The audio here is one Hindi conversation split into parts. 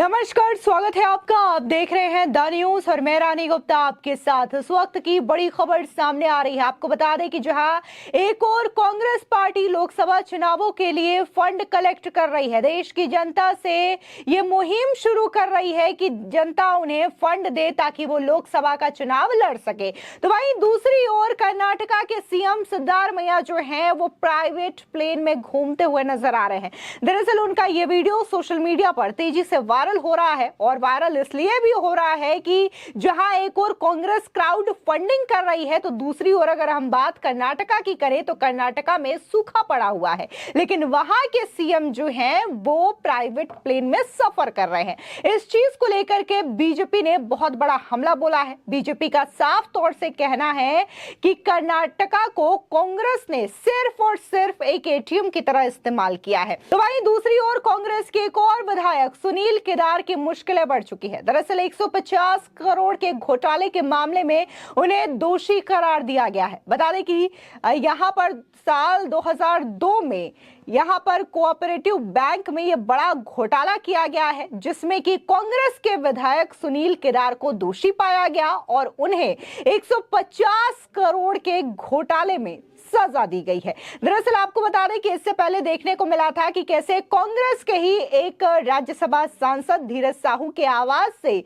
नमस्कार, स्वागत है आपका। आप देख रहे हैं द न्यूज और मैं रानी गुप्ता आपके साथ। इस वक्त की बड़ी खबर सामने आ रही है। आपको बता दें कि जहां एक और कांग्रेस पार्टी लोकसभा चुनावों के लिए फंड कलेक्ट कर रही है, देश की जनता से ये मुहिम शुरू कर रही है कि जनता उन्हें फंड दे ताकि वो लोकसभा का चुनाव लड़ सके, तो वहीं दूसरी ओर कर्नाटका के सीएम सिद्धारमैया जो हैं वो प्राइवेट प्लेन में घूमते हुए नजर आ रहे हैं। दरअसल उनका ये वीडियो सोशल मीडिया पर तेजी से वायरल हो रहा है, और वायरल इसलिए भी हो रहा है कि जहां एक और कांग्रेस क्राउड फंडिंग कर रही है, तो दूसरी ओर अगर हम बात कर्नाटका की करें तो कर्नाटका में सूखा पड़ा हुआ है, लेकिन वहां के सीएम जो हैं वो प्राइवेट प्लेन में सफर कर रहे हैं। इस चीज को लेकर के बीजेपी ने बहुत बड़ा हमला बोला है। बीजेपी का साफ तौर से कहना है कि कर्नाटका को कांग्रेस ने सिर्फ और सिर्फ एक एटीएम की तरह इस्तेमाल किया है। तो वहीं दूसरी ओर कांग्रेस के एक और विधायक सुनील केदार की मुश्किलें बढ़ चुकी है। दरअसल 150 करोड़ के घोटाले के मामले में उन्हें दोषी करार दिया गया है। बता दें कि यहां पर साल 2002 में यहां पर कोऑपरेटिव बैंक में यह बड़ा घोटाला किया गया है, जिसमें कि कांग्रेस के विधायक सुनील केदार को दोषी पाया गया और उन्हें 150 करोड़ के घोटाले में सजा दी गई है। दरअसल आपको बता दें कि इससे पहले देखने को मिला था कि कैसे कांग्रेस के ही एक राज्यसभा सांसद धीरज साहू के आवास से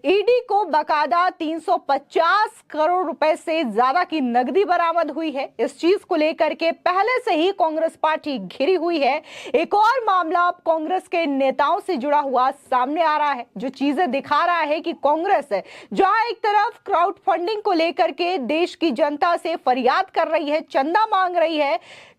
ईडी को बकायदा 350 करोड़ रुपए से ज्यादा की नकदी बरामद हुई है। इस चीज को लेकर के पहले से ही कांग्रेस पार्टी घिरी हुई है। एक और मामला अब कांग्रेस के नेताओं से जुड़ा हुआ सामने आ रहा है, जो चीजें दिखा रहा है कि कांग्रेस जहां एक तरफ क्राउड फंडिंग को लेकर के देश की जनता से फरियाद कर रही है, चंदा मांग रही है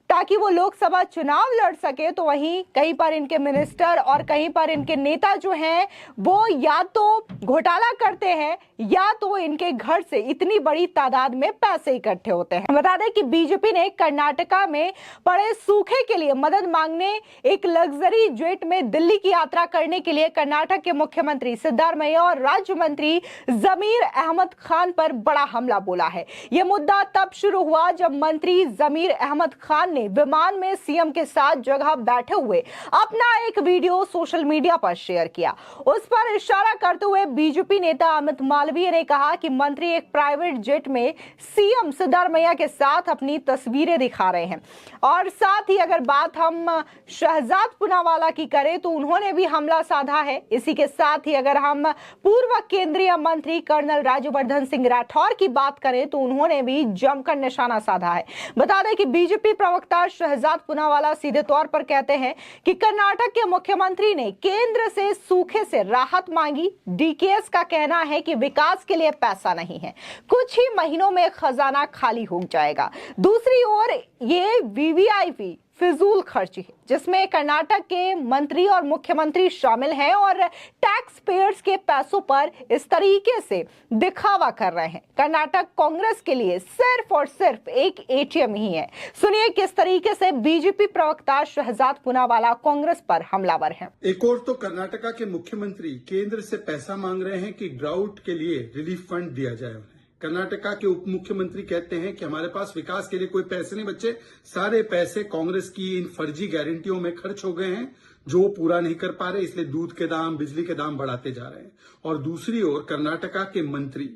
ताकि वो लोकसभा चुनाव लड़ सके, तो वहीं कहीं पर इनके मिनिस्टर और कहीं पर इनके नेता जो हैं वो या तो घोटाला करते हैं या तो इनके घर से इतनी बड़ी तादाद में पैसे इकट्ठे होते हैं। बता दें कि बीजेपी ने कर्नाटका में पड़े सूखे के लिए मदद मांगने एक लग्जरी जेट में दिल्ली की यात्रा करने के लिए कर्नाटक के मुख्यमंत्री सिद्धारमैया और राज्य मंत्री जमीर अहमद खान पर बड़ा हमला बोला है। यह मुद्दा तब शुरू हुआ जब मंत्री जमीर अहमद खान ने विमान में सीएम के साथ जगह बैठे हुए अपना एक वीडियो सोशल मीडिया पर शेयर किया। उस पर इशारा करते हुए बीजेपी नेता अमित मालवीय ने कहा कि मंत्री एक प्राइवेट जेट में सीएम सिद्धारमैया के साथ अपनी तस्वीरें दिखा रहे हैं। और साथ ही अगर बात हम शहजाद पूनावाला की करें तो उन्होंने भी हमला साधा है। इसी के साथ ही अगर हम पूर्व केंद्रीय मंत्री कर्नल राज्यवर्धन सिंह राठौर की बात करें तो उन्होंने भी जमकर निशाना साधा है। बता दें कि बीजेपी प्रवक्ता शहजाद पूनावाला सीधे तौर पर कहते हैं कि कर्नाटक के मुख्यमंत्री ने केंद्र से सूखे से राहत मांगी। डीकेएस का कहना है कि विकास के लिए पैसा नहीं है, कुछ ही महीनों में खजाना खाली हो जाएगा। दूसरी ओर ये वीवीआईपी फिजूल खर्ची है, जिसमें कर्नाटक के मंत्री और मुख्यमंत्री शामिल हैं और टैक्स पेयर्स के पैसों पर इस तरीके से दिखावा कर रहे हैं। कर्नाटक कांग्रेस के लिए सिर्फ और सिर्फ एक एटीएम ही है। सुनिए किस तरीके से बीजेपी प्रवक्ता शहजाद पूनावाला कांग्रेस पर हमलावर हैं। एक और तो कर्नाटका के मुख्यमंत्री केंद्र से पैसा मांग रहे हैं कि ड्राउट के लिए रिलीफ फंड दिया जाए उन्हें। कर्नाटका के उप मुख्यमंत्री कहते हैं कि हमारे पास विकास के लिए कोई पैसे नहीं बचे, सारे पैसे कांग्रेस की इन फर्जी गारंटियों में खर्च हो गए हैं जो वो पूरा नहीं कर पा रहे, इसलिए दूध के दाम, बिजली के दाम बढ़ाते जा रहे हैं। और दूसरी ओर कर्नाटका के मंत्री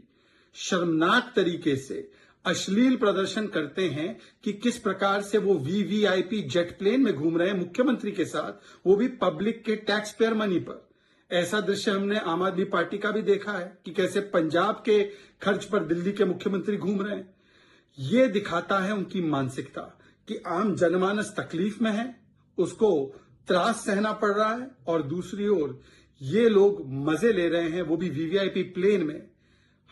शर्मनाक तरीके से अश्लील प्रदर्शन करते हैं कि किस प्रकार से वो वीवीआईपी जेट प्लेन में घूम रहे हैं मुख्यमंत्री के साथ, वो भी पब्लिक के टैक्स पेयर मनी पर। ऐसा दृश्य हमने आम आदमी पार्टी का भी देखा है कि कैसे पंजाब के खर्च पर दिल्ली के मुख्यमंत्री घूम रहे हैं। ये दिखाता है उनकी मानसिकता कि आम जनमानस तकलीफ में है, उसको त्रास सहना पड़ रहा है, और दूसरी ओर ये लोग मजे ले रहे हैं, वो भी वीवीआईपी प्लेन में।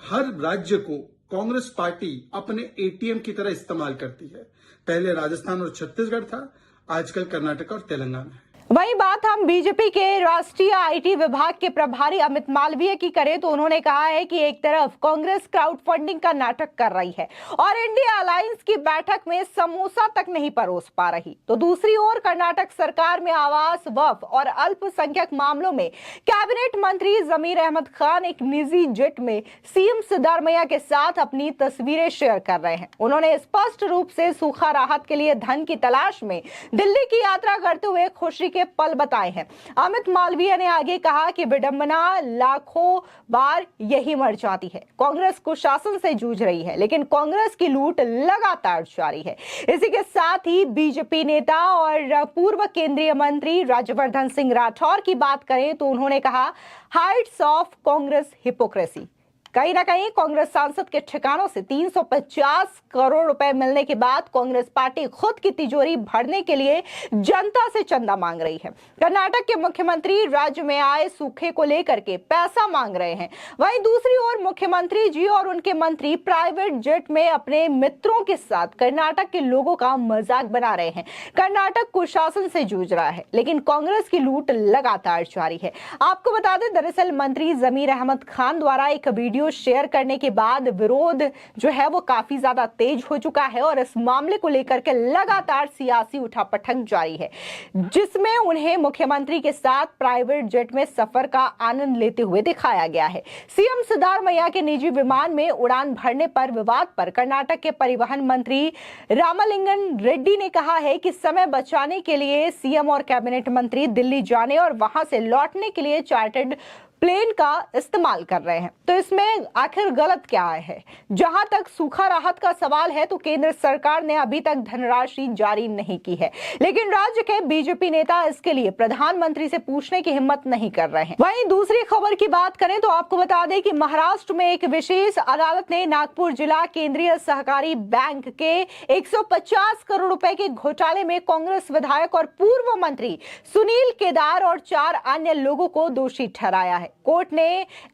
हर राज्य को कांग्रेस पार्टी अपने एटीएम की तरह इस्तेमाल करती है। पहले राजस्थान और छत्तीसगढ़ था, आजकल कर्नाटक और तेलंगाना है। वही बात हम बीजेपी के राष्ट्रीय आईटी विभाग के प्रभारी अमित मालवीय की करें तो उन्होंने कहा है कि एक तरफ कांग्रेस क्राउड फंडिंग का नाटक कर रही है और इंडिया अलायंस की बैठक में समोसा तक नहीं परोस पा रही, तो दूसरी ओर कर्नाटक सरकार में आवास, वक्फ और अल्पसंख्यक मामलों में कैबिनेट मंत्री जमीर अहमद खान एक निजी जेट में सीएम सिद्धारमैया के साथ अपनी तस्वीरें शेयर कर रहे हैं। उन्होंने स्पष्ट रूप से सूखा राहत के लिए धन की तलाश में दिल्ली की यात्रा करते हुए खुशी के ये पल बताए हैं। अमित मालवीय ने आगे कहा कि विडंबना लाखों बार यही मर जाती है। कांग्रेस कुशासन से जूझ रही है, लेकिन कांग्रेस की लूट लगातार जारी है। इसी के साथ ही बीजेपी नेता और पूर्व केंद्रीय मंत्री राज्यवर्धन सिंह राठौर की बात करें तो उन्होंने कहा, हाइट्स ऑफ कांग्रेस हिपोक्रेसी। कहीं ना कहीं कांग्रेस सांसद के ठिकानों से 350 करोड़ रुपए मिलने के बाद कांग्रेस पार्टी खुद की तिजोरी भरने के लिए जनता से चंदा मांग रही है। कर्नाटक के मुख्यमंत्री राज्य में आए सूखे को लेकर के पैसा मांग रहे हैं। वहीं दूसरी ओर मुख्यमंत्री जी और उनके मंत्री प्राइवेट जेट में अपने मित्रों के साथ कर्नाटक के लोगों का मजाक बना रहे हैं। कर्नाटक कुशासन से जूझ रहा है, लेकिन कांग्रेस की लूट लगातार जारी है। आपको बता दें, दरअसल मंत्री जमीर अहमद खान द्वारा एक वीडियो शेयर करने के बाद विरोध जो है वो काफी ज्यादा तेज हो चुका है और इस मामले को लेकर के लगातार सियासी उठापटक जारी है, जिसमें उन्हें मुख्यमंत्री के साथ प्राइवेट जेट में सफर का आनंद लेते हुए दिखाया गया है। सीएम सिद्धारमैया के निजी विमान में उड़ान भरने पर विवाद पर कर्नाटक के परिवहन मंत्री रामलिंगन रेड्डी ने कहा है कि समय बचाने के लिए सीएम और कैबिनेट मंत्री दिल्ली जाने और वहां से लौटने के लिए चार्टर्ड प्लेन का इस्तेमाल कर रहे हैं। तो इसमें आखिर गलत क्या है? जहां तक सूखा राहत का सवाल है तो केंद्र सरकार ने अभी तक धनराशि जारी नहीं की है, लेकिन राज्य के बीजेपी नेता इसके लिए प्रधानमंत्री से पूछने की हिम्मत नहीं कर रहे हैं। वहीं दूसरी खबर की बात करें तो आपको बता दें कि महाराष्ट्र में एक विशेष अदालत ने नागपुर जिला केंद्रीय सहकारी बैंक के 150 करोड़ रुपए के घोटाले में कांग्रेस विधायक और पूर्व मंत्री सुनील केदार और 4 अन्य लोगों को दोषी ठहराया है। कोर्ट ने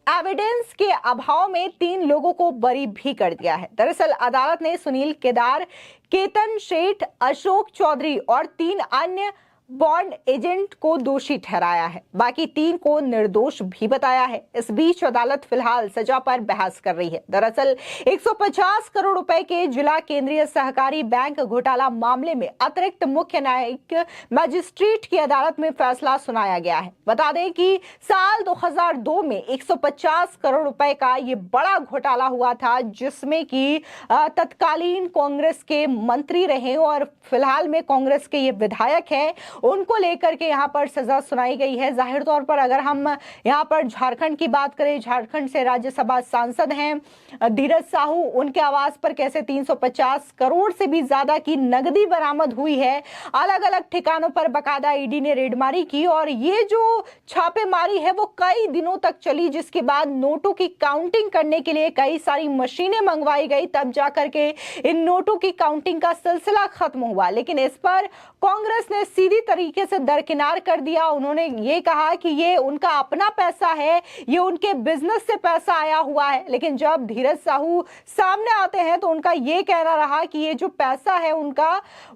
एविडेंस के अभाव में 3 लोगों को बरी भी कर दिया है। दरअसल अदालत ने सुनील केदार, केतन शेठ, अशोक चौधरी और 3 अन्य बॉन्ड एजेंट को दोषी ठहराया है। बाकी 3 को निर्दोष भी बताया है। इस बीच अदालत फिलहाल सजा पर बहस कर रही है। दरअसल 150 करोड़ रुपए के जिला केंद्रीय सहकारी बैंक घोटाला मामले में अतिरिक्त मुख्य न्यायिक मजिस्ट्रेट की अदालत में फैसला सुनाया गया है। बता दें कि साल 2002 में 150 करोड़ रुपए का ये बड़ा घोटाला हुआ था, जिसमें कि तत्कालीन कांग्रेस के मंत्री रहे और फिलहाल में कांग्रेस के ये विधायक हैं, उनको लेकर के यहाँ पर सजा सुनाई गई है। जाहिर तौर पर अगर हम यहाँ पर झारखंड की बात करें, झारखंड से राज्यसभा सांसद हैं धीरज साहू, उनके आवास पर कैसे 350 करोड़ से भी ज्यादा की नकदी बरामद हुई है। अलग अलग ठिकानों पर बकायदा ईडी ने रेडमारी की और ये जो छापेमारी है वो कई दिनों तक चली, जिसके बाद नोटों की काउंटिंग करने के लिए कई सारी मशीनें मंगवाई गई, तब जाकर के इन नोटों की काउंटिंग का सिलसिला खत्म हुआ। लेकिन इस पर कांग्रेस ने सीधी तरीके से दरकिनार कर दिया। उन्होंने ये कहा कि ये उनका अपना पैसा है, ये उनके बिजनेस से पैसा आया हुआ है। लेकिन जब धीरज साहू सामने आते हैं तो उनका ये कहना रहा कि ये जो पैसा है उनका,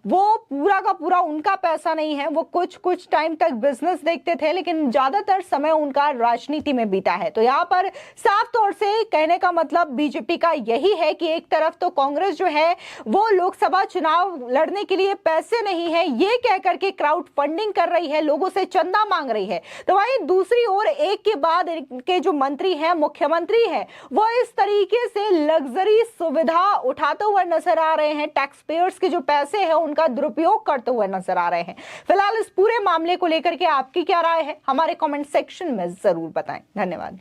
वो पूरा का पूरा उनका पैसा नहीं है। वो कुछ टाइम तक बिजनेस देखते थे, लेकिन ज्यादातर समय उनका राजनीति में बीता है। तो यहाँ पर साफ तौर से कहने का मतलब बीजेपी का यही है कि एक तरफ तो कांग्रेस जो है वो लोकसभा चुनाव लड़ने के लिए पैसे नहीं है ये कहकर के क्राउड फंडिंग कर रही है, लोगों से चंदा मांग रही है, तो वहीं दूसरी ओर एक के बाद इनके जो मंत्री हैं, मुख्यमंत्री हैं, वो इस तरीके से लग्जरी सुविधा उठाते हुए नजर आ रहे हैं। टैक्स पेयर्स के जो पैसे हैं उनका दुरुपयोग करते हुए नजर आ रहे हैं। फिलहाल इस पूरे मामले को लेकर के आपकी क्या राय है, हमारे कमेंट सेक्शन में जरूर बताएं। धन्यवाद।